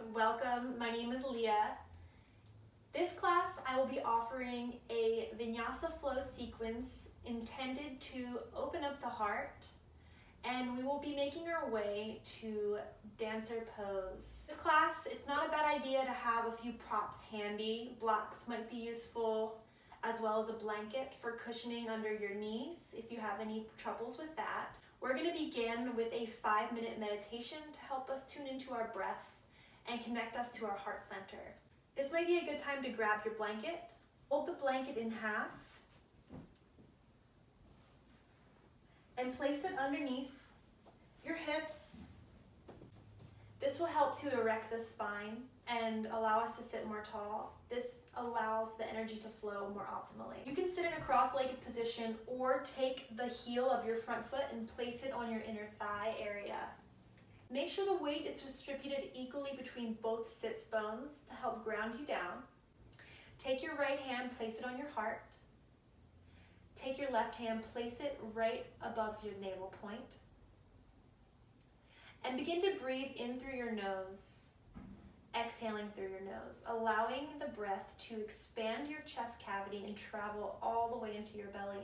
welcome. My name is Leah. This class I will be offering a vinyasa flow sequence intended to open up the heart, and we will be making our way to dancer pose. This class, it's not a bad idea to have a few props handy. Blocks might be useful, as well as a blanket for cushioning under your knees if you have any troubles with that. We're going to begin with a 5-minute meditation to help us tune into our breath and connect us to our heart center. This might be a good time to grab your blanket. Fold the blanket in half and place it underneath your hips. This will help to erect the spine and allow us to sit more tall. This allows the energy to flow more optimally. You can sit in a cross-legged position or take the heel of your front foot and place it on your inner thigh area. Make sure the weight is distributed equally between both sits bones to help ground you down. Take your right hand, place it on your heart. Take your left hand, place it right above your navel point. And begin to breathe in through your nose, exhaling through your nose, allowing the breath to expand your chest cavity and travel all the way into your belly.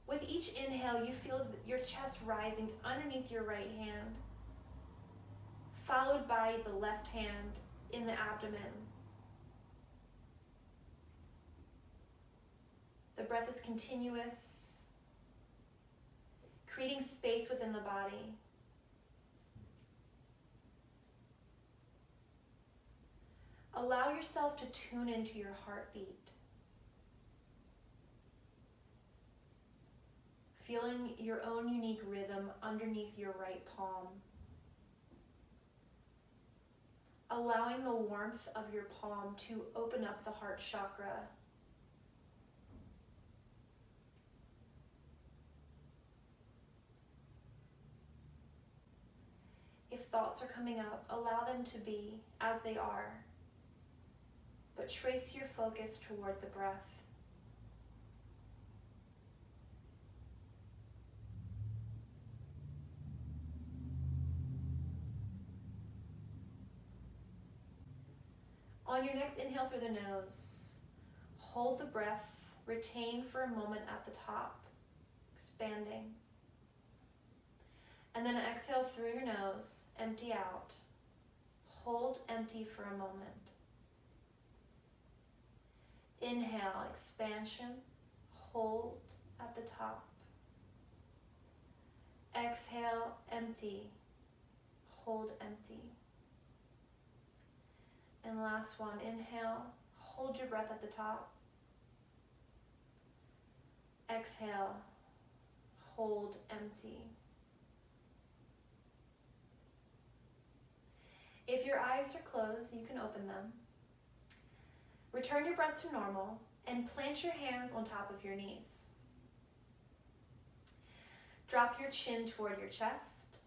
With each inhale, you feel your chest rising underneath your right hand, followed by the left hand in the abdomen. The breath is continuous, creating space within the body. Allow yourself to tune into your heartbeat, feeling your own unique rhythm underneath your right palm. Allowing the warmth of your palm to open up the heart chakra. If thoughts are coming up, allow them to be as they are, but trace your focus toward the breath. On your next inhale through the nose, hold the breath, retain for a moment at the top, expanding. And then exhale through your nose, empty out. Hold empty for a moment. Inhale, expansion, hold at the top. Exhale, empty, hold empty. And last one, inhale, hold your breath at the top. Exhale, hold empty. If your eyes are closed, you can open them. Return your breath to normal and plant your hands on top of your knees. Drop your chin toward your chest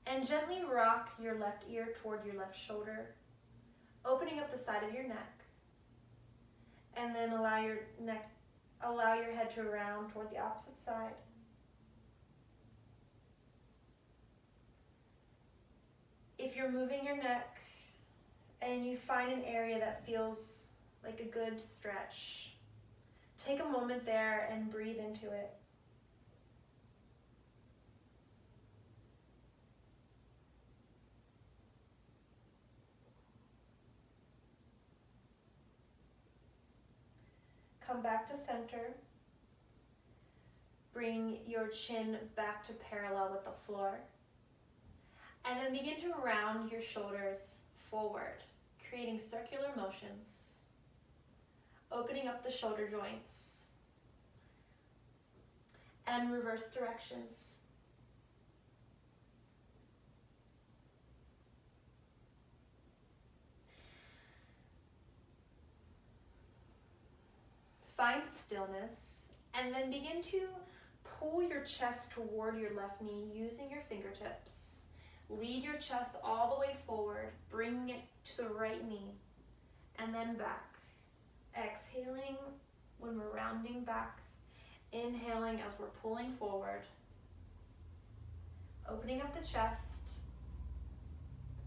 and gently rock your left ear toward your left shoulder, opening up the side of your neck, and then allow your head to round toward the opposite side. If you're moving your neck and you find an area that feels like a good stretch, take a moment there and breathe into it. Come back to center. Bring your chin back to parallel with the floor. And then begin to round your shoulders forward, creating circular motions, opening up the shoulder joints, and reverse directions. Find stillness, and then begin to pull your chest toward your left knee using your fingertips. Lead your chest all the way forward, bringing it to the right knee, and then back. Exhaling when we're rounding back, Inhaling as we're pulling forward. Opening up the chest.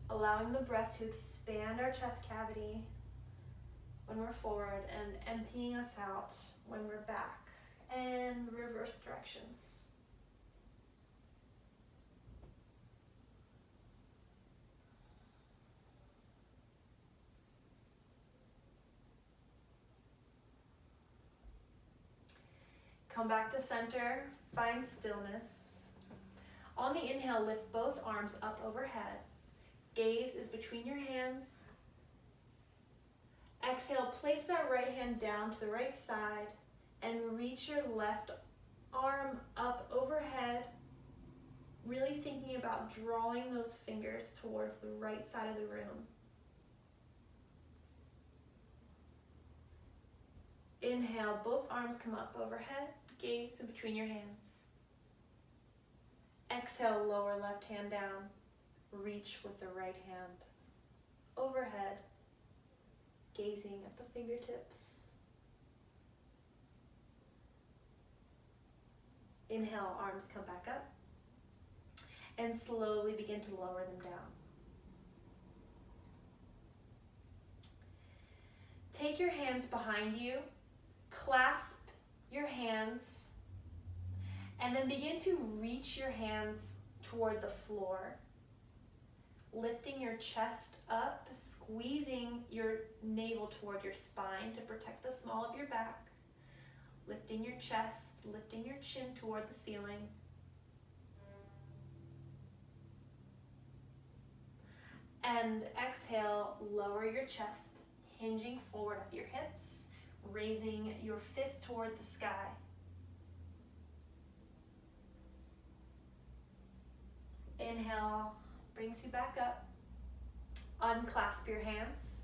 Allowing the breath to expand our chest cavity when we're forward and emptying us out when we're back. And reverse directions. Come back to center, find stillness. On the inhale, lift both arms up overhead. Gaze is between your hands. Exhale, place that right hand down to the right side and reach your left arm up overhead, really thinking about drawing those fingers towards the right side of the room. Inhale, both arms come up overhead, gaze in between your hands. Exhale, lower left hand down, reach with the right hand overhead, gazing at the fingertips. Inhale, arms come back up, and slowly begin to lower them down. Take your hands behind you, clasp your hands, and then begin to reach your hands toward the floor. Lifting your chest up, squeezing your navel toward your spine to protect the small of your back. Lifting your chest, lifting your chin toward the ceiling. And exhale, lower your chest, hinging forward at your hips, raising your fist toward the sky. Inhale, brings you back up. Unclasp your hands.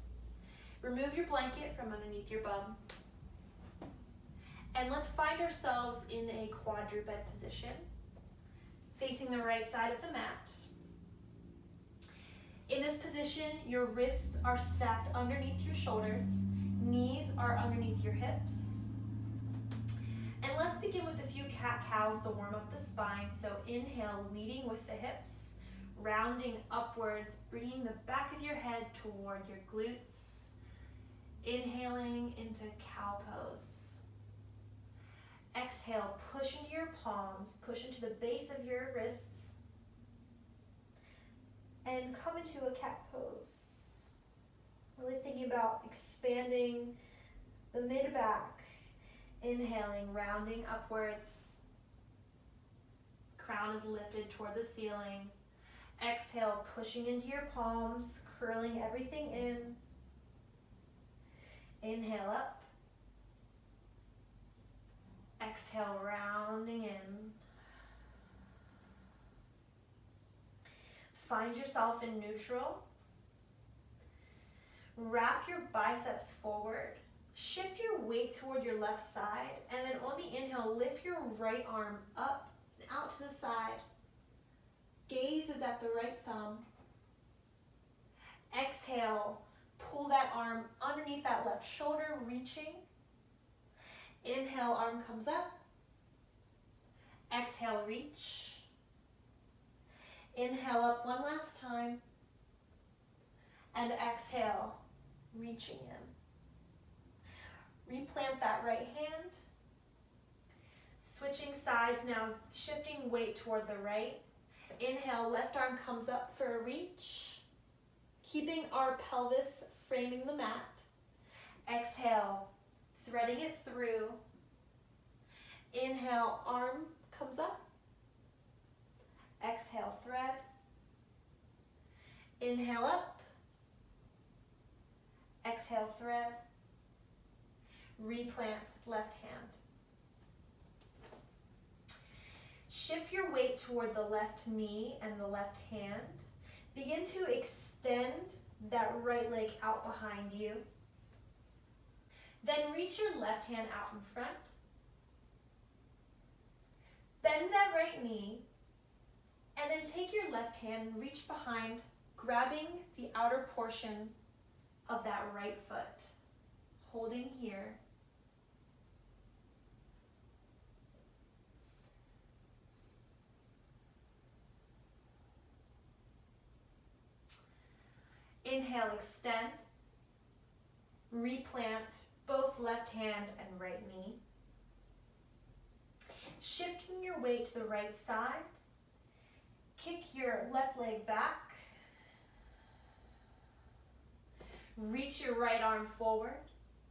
Remove your blanket from underneath your bum. And let's find ourselves in a quadruped position, facing the right side of the mat. In this position, your wrists are stacked underneath your shoulders, knees are underneath your hips. And let's begin with a few cat-cows to warm up the spine. So inhale, leading with the hips, rounding upwards, bringing the back of your head toward your glutes. Inhaling into cow pose. Exhale, push into your palms, push into the base of your wrists, and come into a cat pose. Really thinking about expanding the mid-back. Inhaling, rounding upwards. Crown is lifted toward the ceiling. Exhale, pushing into your palms, curling everything in. Inhale up. Exhale, rounding in. Find yourself in neutral. Wrap your biceps forward. Shift your weight toward your left side, and then on the inhale, lift your right arm up and out to the side. Gaze is at the right thumb. Exhale, pull that arm underneath that left shoulder, reaching. Inhale, arm comes up. Exhale, reach. Inhale up one last time. And exhale, reaching in. Replant that right hand. Switching sides now, shifting weight toward the right. Inhale, left arm comes up for a reach. Keeping our pelvis framing the mat. Exhale, threading it through. Inhale, arm comes up. Exhale, thread. Inhale up. Exhale, thread. Replant left hand. Shift your weight toward the left knee and the left hand. Begin to extend that right leg out behind you. Then reach your left hand out in front. Bend that right knee, and then take your left hand and reach behind, grabbing the outer portion of that right foot. Holding here. Inhale, extend. Replant both left hand and right knee. Shifting your weight to the right side. Kick your left leg back. Reach your right arm forward,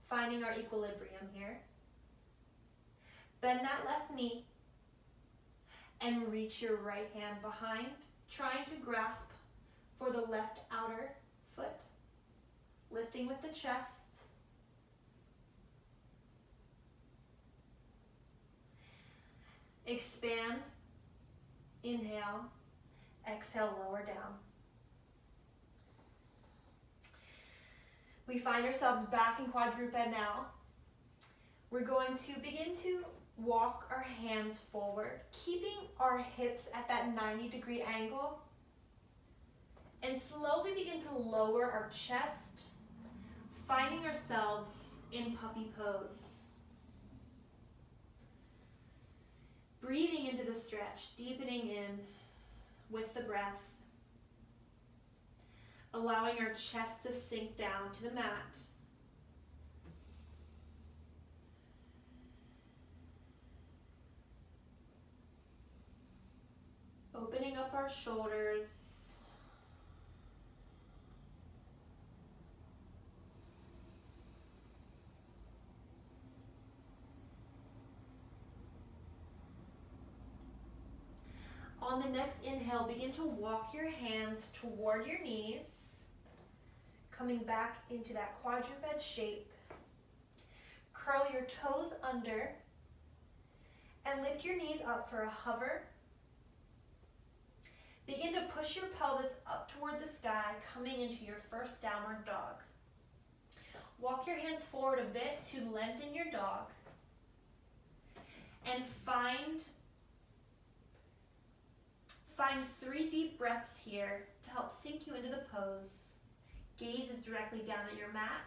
finding our equilibrium here. Bend that left knee and reach your right hand behind, trying to grasp for the left outer foot, lifting with the chest. Expand, inhale, exhale, lower down. We find ourselves back in quadruped now. We're going to begin to walk our hands forward, keeping our hips at that 90-degree angle, and slowly begin to lower our chest, finding ourselves in puppy pose. Breathing into the stretch, deepening in with the breath, allowing our chest to sink down to the mat. Opening up our shoulders. On the next inhale, begin to walk your hands toward your knees, coming back into that quadruped shape. Curl your toes under and lift your knees up for a hover. Begin to push your pelvis up toward the sky, coming into your first downward dog. Walk your hands forward a bit to lengthen your dog. And find 3 deep breaths here to help sink you into the pose. Gaze is directly down at your mat.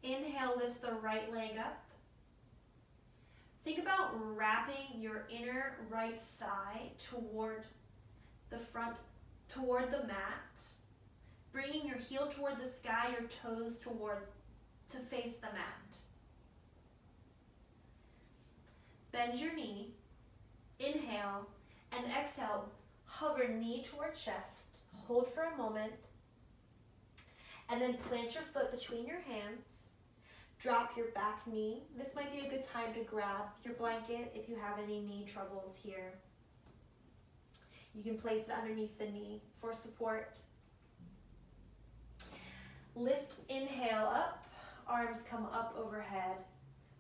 Inhale lifts the right leg up. Think about wrapping your inner right thigh toward the front, toward the mat. Bringing your heel toward the sky, your toes to face the mat. Bend your knee. Inhale and exhale. Hover knee toward chest. Hold for a moment. And then plant your foot between your hands. Drop your back knee. This might be a good time to grab your blanket if you have any knee troubles here. You can place it underneath the knee for support. Lift, inhale up, arms come up overhead.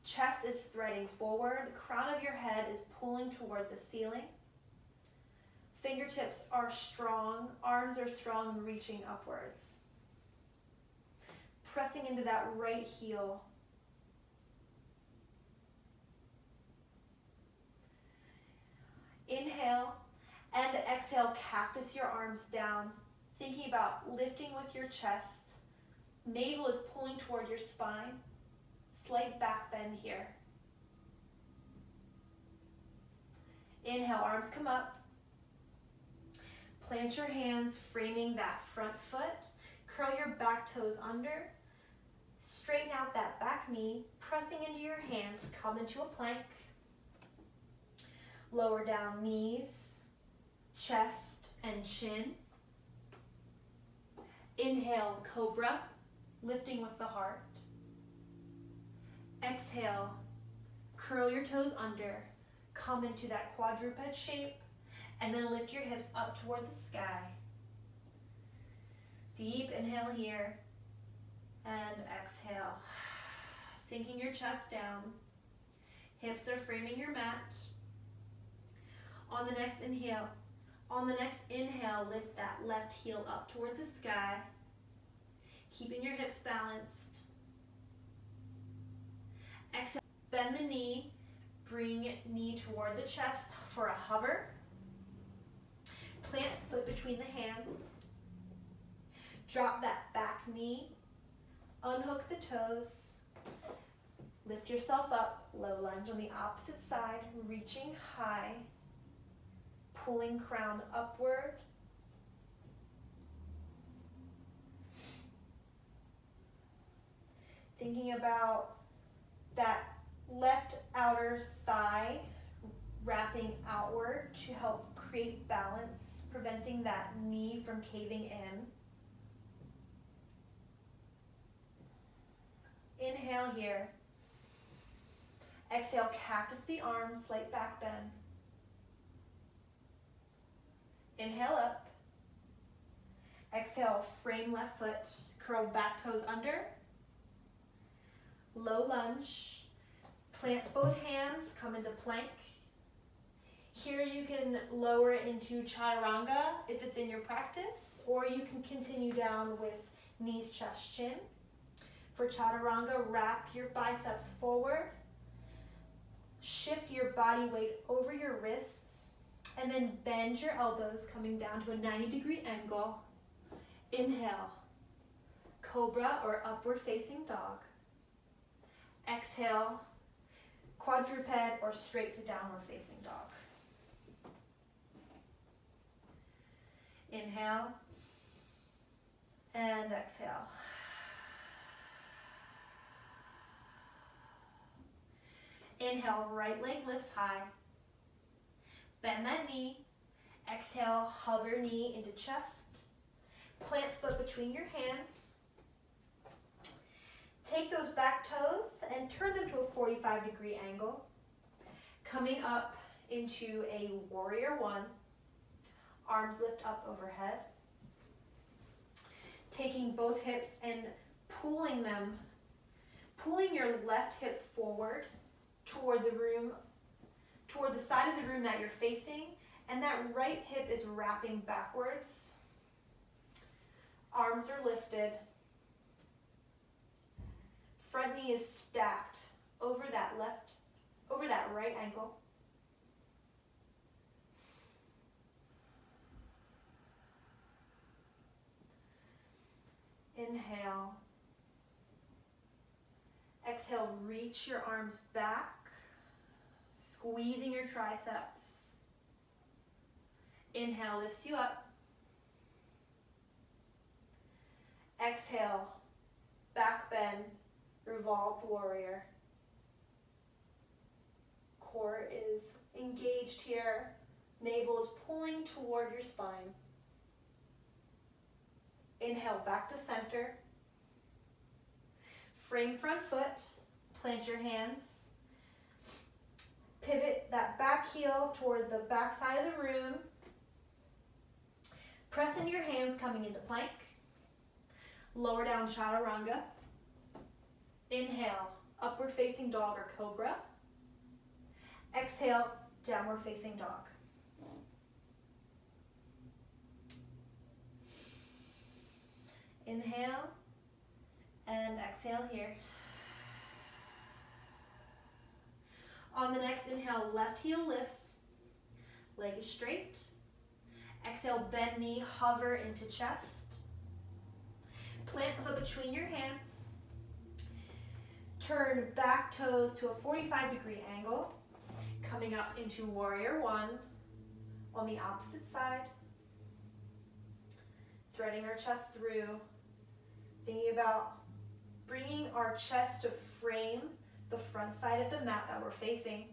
Chest is threading forward, crown of your head is pulling toward the ceiling. Fingertips are strong, arms are strong and reaching upwards. Pressing into that right heel. Inhale and exhale, cactus your arms down, thinking about lifting with your chest. Navel is pulling toward your spine. Slight back bend here. Inhale, arms come up. Plant your hands, framing that front foot. Curl your back toes under. Straighten out that back knee, pressing into your hands, come into a plank. Lower down knees, chest, and chin. Inhale, cobra, lifting with the heart. Exhale, curl your toes under, come into that quadruped shape, and then lift your hips up toward the sky. Deep inhale here, and exhale. Sinking your chest down. Hips are framing your mat. On the next inhale, lift that left heel up toward the sky, keeping your hips balanced. Exhale, bend the knee, bring knee toward the chest for a hover. Plant foot between the hands. Drop that back knee, unhook the toes, lift yourself up, low lunge on the opposite side, reaching high, pulling crown upward. Thinking about that left outer thigh wrapping outward to help create balance, preventing that knee from caving in. Inhale here. Exhale, cactus the arms, slight back bend. Inhale up. Exhale, frame left foot, curl back toes under. Low lunge. Plant both hands, come into plank. Here you can lower it into chaturanga if it's in your practice, or you can continue down with knees, chest, chin. For chaturanga, wrap your biceps forward, shift your body weight over your wrists, and then bend your elbows coming down to a 90-degree angle. Inhale, cobra or upward facing dog. Exhale, quadruped or straight to downward facing dog. Inhale and exhale. Inhale, right leg lifts high. Bend that knee. Exhale, hover knee into chest. Plant foot between your hands. Take those back toes and turn them to a 45-degree angle. Coming up into a warrior one. Arms lift up overhead. Taking both hips and pulling your left hip forward toward the side of the room that you're facing, and that right hip is wrapping backwards. Arms are lifted. Front knee is stacked over that right ankle. Inhale. Exhale, reach your arms back, squeezing your triceps. Inhale, lifts you up. Exhale, back bend, revolved warrior. Core is engaged here. Navel is pulling toward your spine. Inhale, back to center. Frame front foot, plant your hands. Pivot that back heel toward the back side of the room. Press into your hands coming into plank. Lower down chaturanga. Inhale, upward facing dog or cobra. Exhale, downward facing dog. Inhale and exhale here. On the next inhale, left heel lifts, leg is straight. Exhale, bend knee, hover into chest. Plant foot between your hands. Turn back toes to a 45-degree angle, coming up into warrior one on the opposite side. Threading our chest through, thinking about bringing our chest to frame the front side of the mat that we're facing.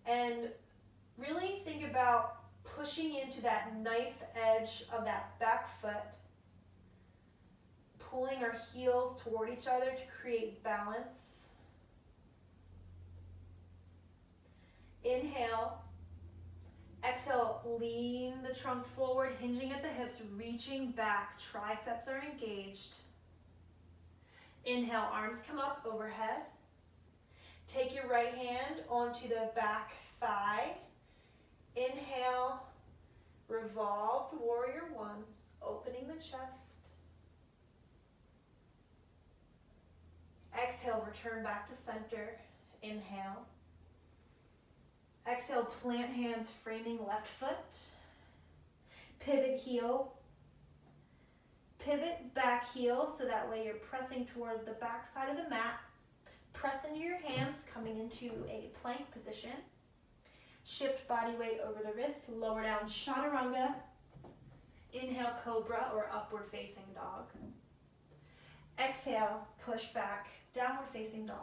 And really think about pushing into that knife edge of that back foot, pulling our heels toward each other to create balance. Inhale. Exhale, lean the trunk forward, hinging at the hips, reaching back, triceps are engaged. Inhale, arms come up overhead. Take your right hand onto the back thigh. Inhale, revolved warrior one, opening the chest. Exhale, return back to center. Inhale. Exhale, plant hands, framing left foot. Pivot heel. Pivot back heel, so that way you're pressing toward the back side of the mat. Press into your hands, coming into a plank position. Shift body weight over the wrist, lower down chaturanga. Inhale, cobra or upward facing dog. Exhale, push back, downward facing dog.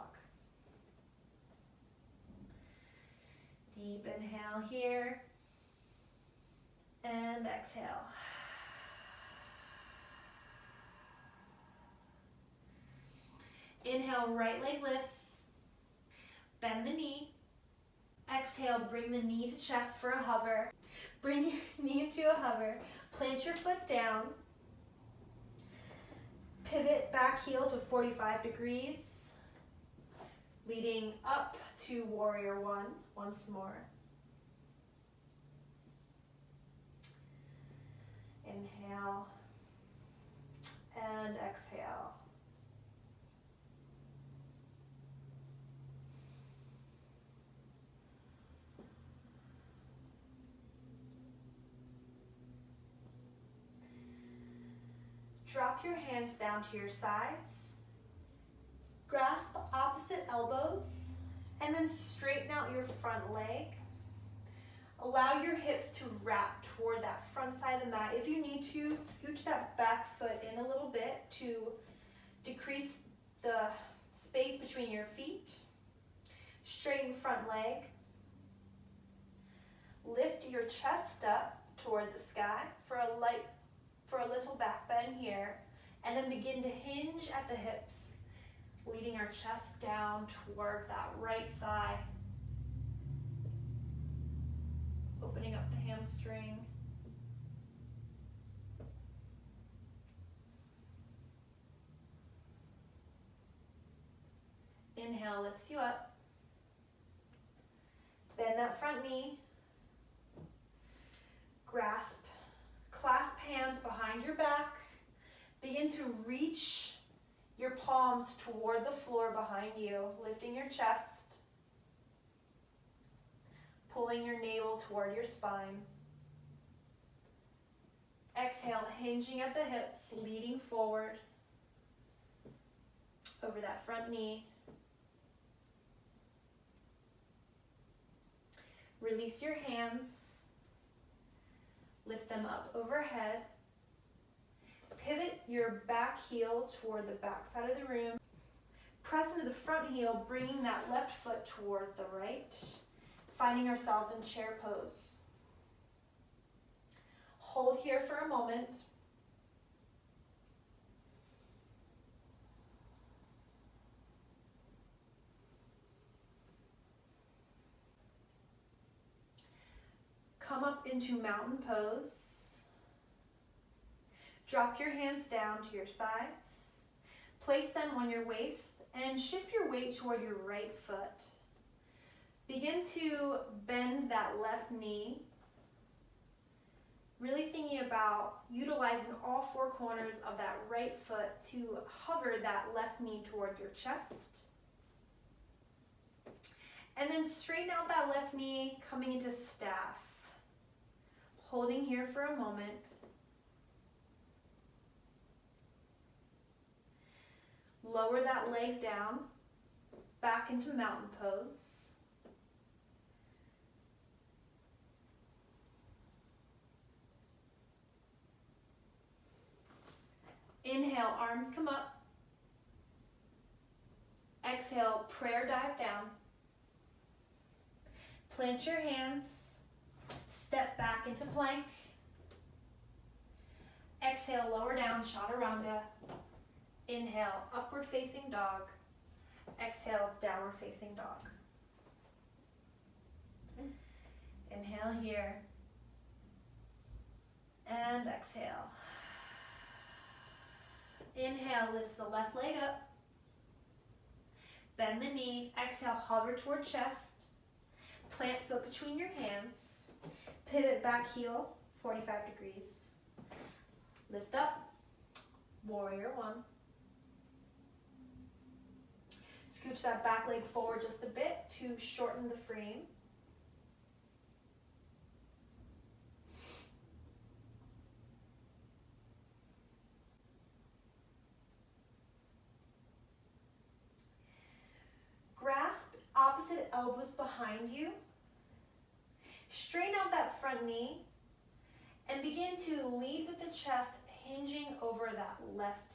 Deep inhale here. And exhale. Inhale, right leg lifts. Bend the knee. Exhale, bring the knee to chest for a hover. Bring your knee into a hover. Plant your foot down. Pivot back heel to 45 degrees. Leading up to warrior one once more. Inhale and exhale. Drop your hands down to your sides. Grasp opposite elbows and then straighten out your front leg. Allow your hips to wrap toward that front side of the mat. If you need to, scooch that back foot in a little bit to decrease the space between your feet. Straighten front leg. Lift your chest up toward the sky for a little back bend here, and then begin to hinge at the hips, leading our chest down toward that right thigh. Opening up the hamstring. Inhale lifts you up. Bend that front knee. Clasp hands behind your back. Begin to reach your palms toward the floor behind you, lifting your chest, pulling your navel toward your spine. Exhale, hinging at the hips, leading forward over that front knee. Release your hands. Lift them up overhead. Pivot your back heel toward the back side of the room. Press into the front heel, bringing that left foot toward the right. Finding ourselves in chair pose. Hold here for a moment. Come up into mountain pose. Drop your hands down to your sides. Place them on your waist and shift your weight toward your right foot. Begin to bend that left knee. Really thinking about utilizing all four corners of that right foot to hover that left knee toward your chest. And then straighten out that left knee, coming into staff. Holding here for a moment. Lower that leg down, back into mountain pose. Inhale, arms come up. Exhale, prayer dive down. Plant your hands. Step back into plank. Exhale, lower down, chaturanga. Inhale, upward facing dog. Exhale, downward facing dog. Inhale here. And exhale. Inhale, lifts the left leg up. Bend the knee. Exhale, hover toward chest. Plant foot between your hands. Pivot back heel, 45 degrees. Lift up, warrior one. Scooch that back leg forward just a bit to shorten the frame. Grasp opposite elbows behind you. Straighten out that front knee and begin to lead with the chest, hinging over that left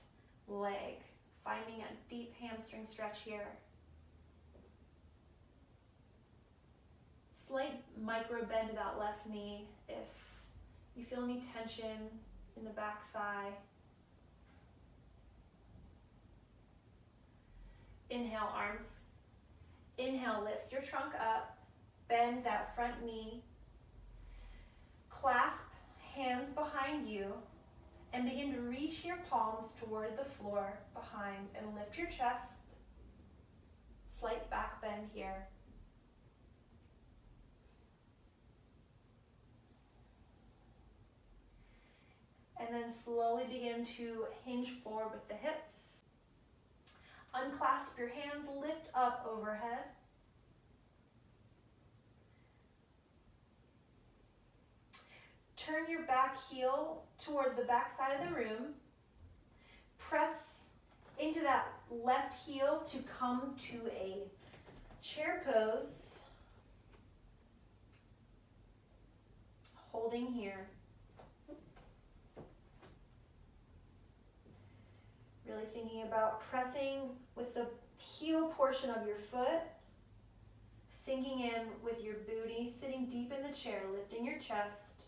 leg, finding a deep hamstring stretch here. Slight micro bend to that left knee if you feel any tension in the back thigh. Inhale, arms. Inhale, lifts your trunk up. Bend that front knee. Clasp hands behind you and begin to reach your palms toward the floor behind and lift your chest. Slight back bend here. And then slowly begin to hinge forward with the hips. Unclasp your hands, lift up overhead. Turn your back heel toward the back side of the room. Press into that left heel to come to a chair pose. Holding here. Really thinking about pressing with the heel portion of your foot, sinking in with your booty, sitting deep in the chair, lifting your chest.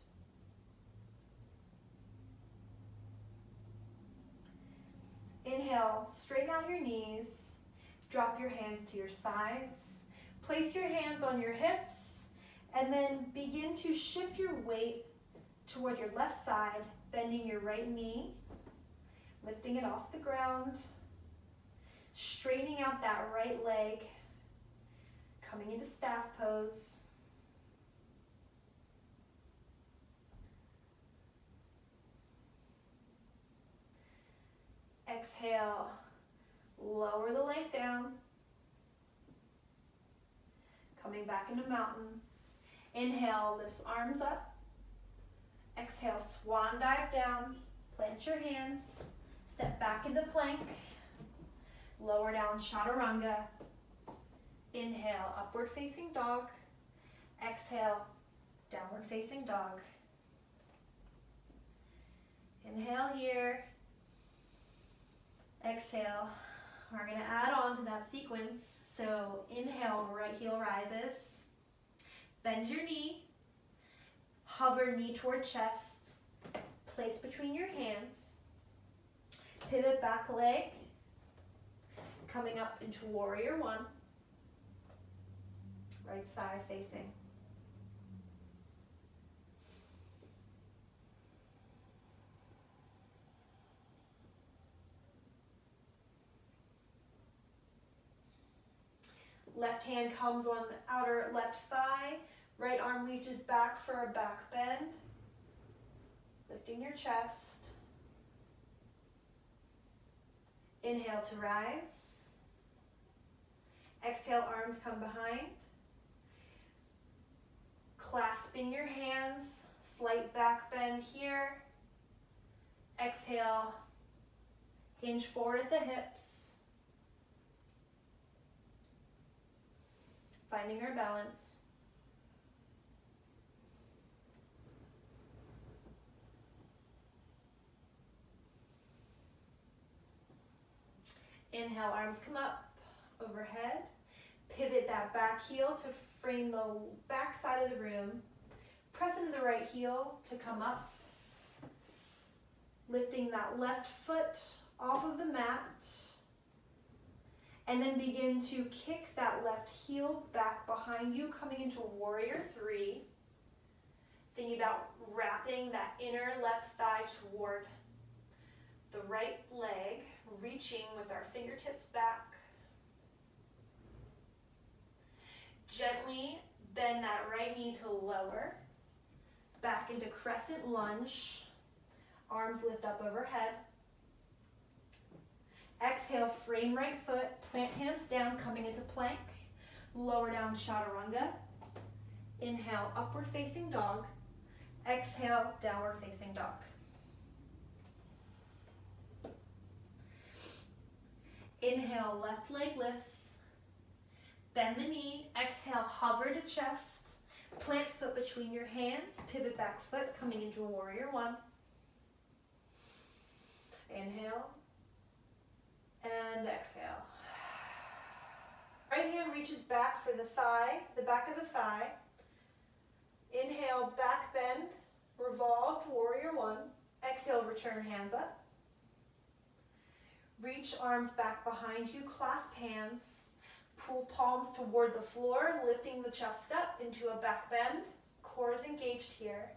Inhale, straighten out your knees, drop your hands to your sides, place your hands on your hips, and then begin to shift your weight toward your left side, bending your right knee, lifting it off the ground, straightening out that right leg, coming into staff pose. Exhale, lower the leg down, coming back into mountain. Inhale, lifts arms up. Exhale, swan dive down, plant your hands. Step back into plank, lower down chaturanga. Inhale, upward facing dog. Exhale, downward facing dog. Inhale here. Exhale. We're going to add on to that sequence. So inhale, right heel rises. Bend your knee. Hover knee toward chest. Place between your hands. Pivot back leg, coming up into warrior one, right side facing. Left hand comes on the outer left thigh, right arm reaches back for a back bend, lifting your chest. Inhale to rise. Exhale, arms come behind. Clasping your hands, slight back bend here. Exhale, hinge forward at the hips. Finding our balance. Inhale, arms come up overhead. Pivot that back heel to frame the back side of the room. Press into the right heel to come up. Lifting that left foot off of the mat. And then begin to kick that left heel back behind you, coming into warrior three. Thinking about wrapping that inner left thigh toward the right leg, reaching with our fingertips back. Gently bend that right knee to lower. Back into crescent lunge. Arms lift up overhead. Exhale, frame right foot, plant hands down, coming into plank. Lower down, chaturanga. Inhale, upward facing dog. Exhale, downward facing dog. Inhale, left leg lifts. Bend the knee. Exhale, hover to chest. Plant foot between your hands. Pivot back foot, coming into a warrior one. Inhale. And exhale. Right hand reaches back for the thigh, the back of the thigh. Inhale, back bend, revolved, warrior one. Exhale, return hands up. Reach arms back behind you, clasp hands. Pull palms toward the floor, lifting the chest up into a back bend. Core is engaged here.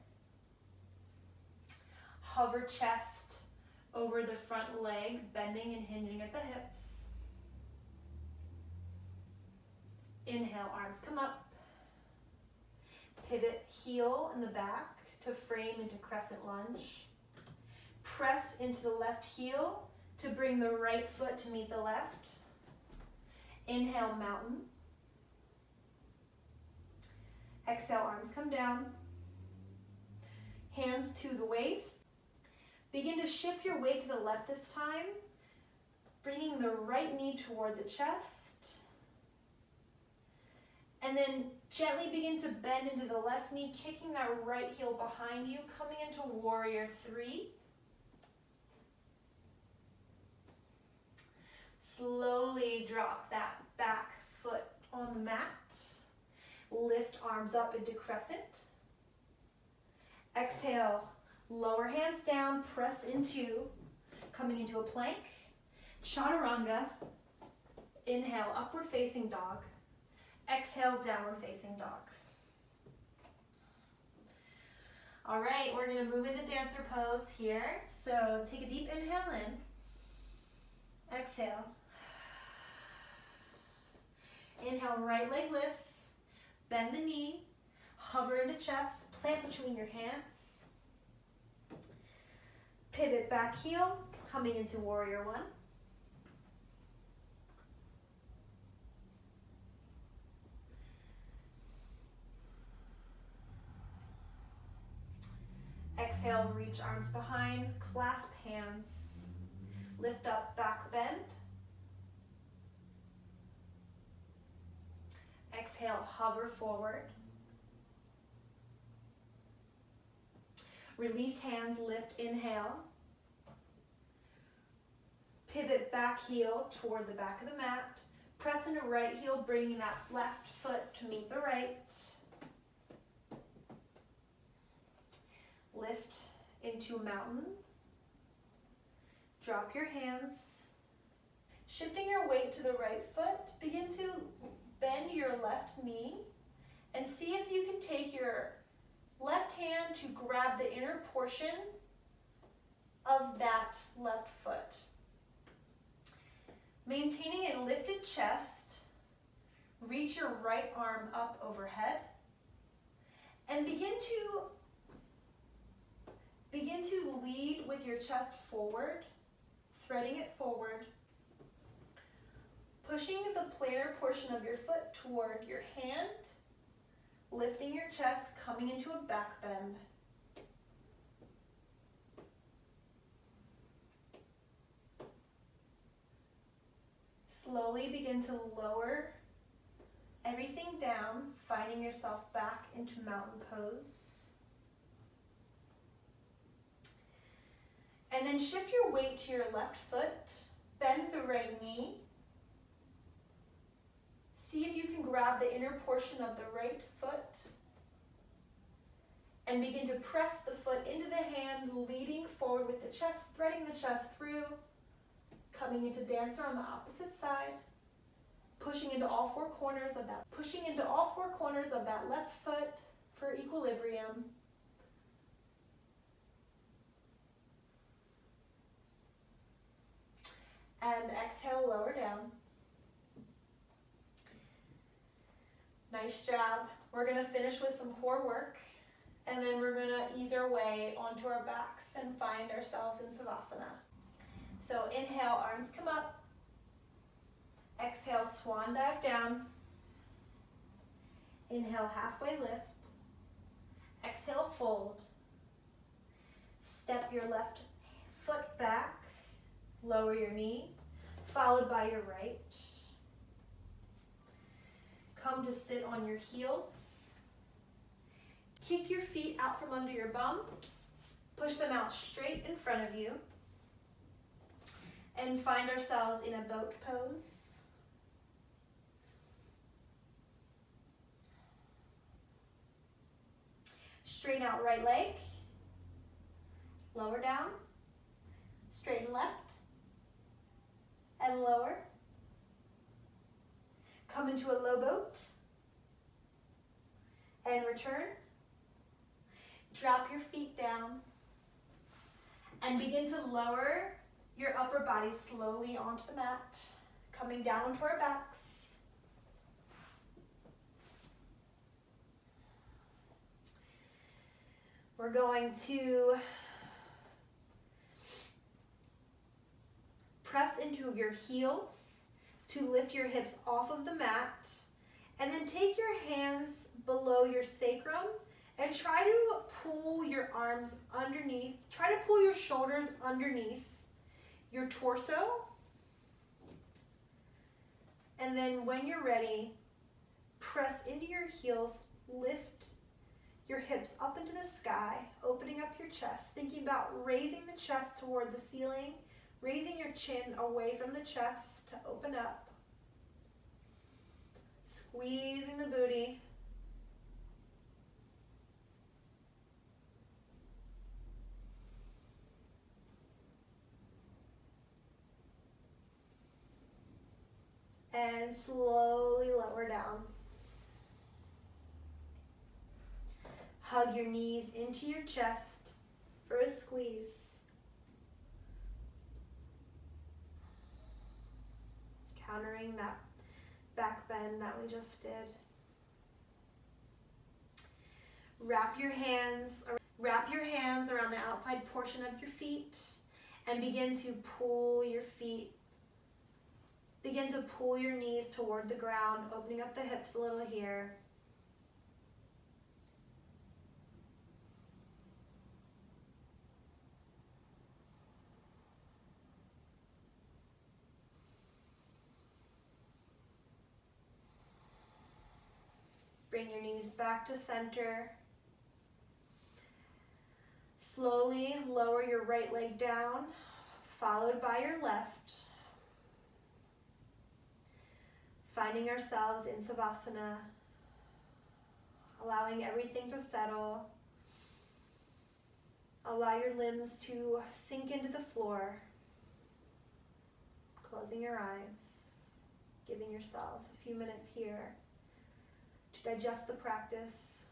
Hover chest over the front leg, bending and hinging at the hips. Inhale, arms come up. Pivot heel in the back to frame into crescent lunge. Press into the left heel to bring the right foot to meet the left. Inhale, mountain. Exhale, arms come down. Hands to the waist. Begin to shift your weight to the left this time, bringing the right knee toward the chest. And then gently begin to bend into the left knee, kicking that right heel behind you, coming into warrior three. Slowly drop that back foot on the mat. Lift arms up into crescent. Exhale, lower hands down, press into, coming into a plank. Chaturanga. Inhale, upward facing dog. Exhale, downward facing dog. All right, we're gonna move into dancer pose here. So take a deep inhale in. Exhale. Inhale, right leg lifts. Bend the knee. Hover into chest. Plant between your hands. Pivot back heel. Coming into warrior one. Exhale, reach arms behind, clasp hands, lift up, back bend. Exhale, hover forward. Release hands, lift, inhale. Pivot back heel toward the back of the mat. Press into right heel, bringing that left foot to meet the right. Lift into mountain. Drop your hands. Shifting your weight to the right foot, begin to bend your left knee and see if you can take your left hand to grab the inner portion of that left foot. Maintaining a lifted chest, reach your right arm up overhead and begin to lead with your chest forward, threading it forward, pushing the plantar portion of your foot toward your hand, lifting your chest, coming into a back bend. Slowly begin to lower everything down, finding yourself back into mountain pose. And then shift your weight to your left foot, bend the right knee. See if you can grab the inner portion of the right foot and begin to press the foot into the hand, leading forward with the chest, threading the chest through, coming into dancer on the opposite side, pushing into all four corners of that left foot for equilibrium. And exhale, lower down. Nice job. We're gonna finish with some core work, and then we're gonna ease our way onto our backs and find ourselves in Savasana. So inhale, arms come up. Exhale, swan dive down. Inhale, halfway lift. Exhale, fold. Step your left foot back. Lower your knee, followed by your right. Come to sit on your heels. Kick your feet out from under your bum. Push them out straight in front of you. And find ourselves in a boat pose. Straighten out right leg. Lower down. Straighten left. And lower. Come into a low boat. And return. Drop your feet down. And begin to lower your upper body slowly onto the mat. Coming down onto our backs. We're going to press into your heels to lift your hips off of the mat, and then take your hands below your sacrum and try to pull your arms underneath. Try to pull your shoulders underneath your torso. And then when you're ready, press into your heels, lift your hips up into the sky, opening up your chest, thinking about raising the chest toward the ceiling, raising your chin away from the chest to open up. Squeezing the booty. And slowly lower down. Hug your knees into your chest for a squeeze. Countering that back bend that we just did. Wrap your hands around the outside portion of your feet and begin to pull your feet. Begin to pull your knees toward the ground, opening up the hips a little here. Bring your knees back to center. Slowly lower your right leg down, followed by your left. Finding ourselves in Savasana, allowing everything to settle. Allow your limbs to sink into the floor. Closing your eyes, giving yourselves a few minutes here to digest the practice.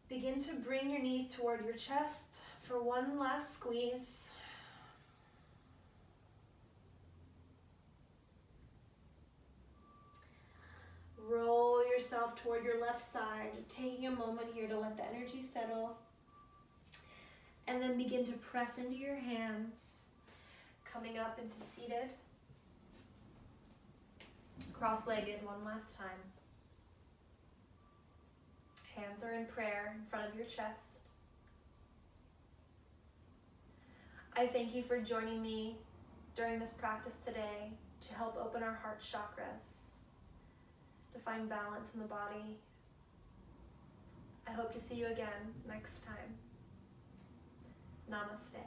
Begin to bring your knees toward your chest for one last squeeze. Roll yourself toward your left side, taking a moment here to let the energy settle. And then begin to press into your hands, coming up into seated. Cross-legged one last time. Hands are in prayer in front of your chest. I thank you for joining me during this practice today to help open our heart chakras, to find balance in the body. I hope to see you again next time. Namaste.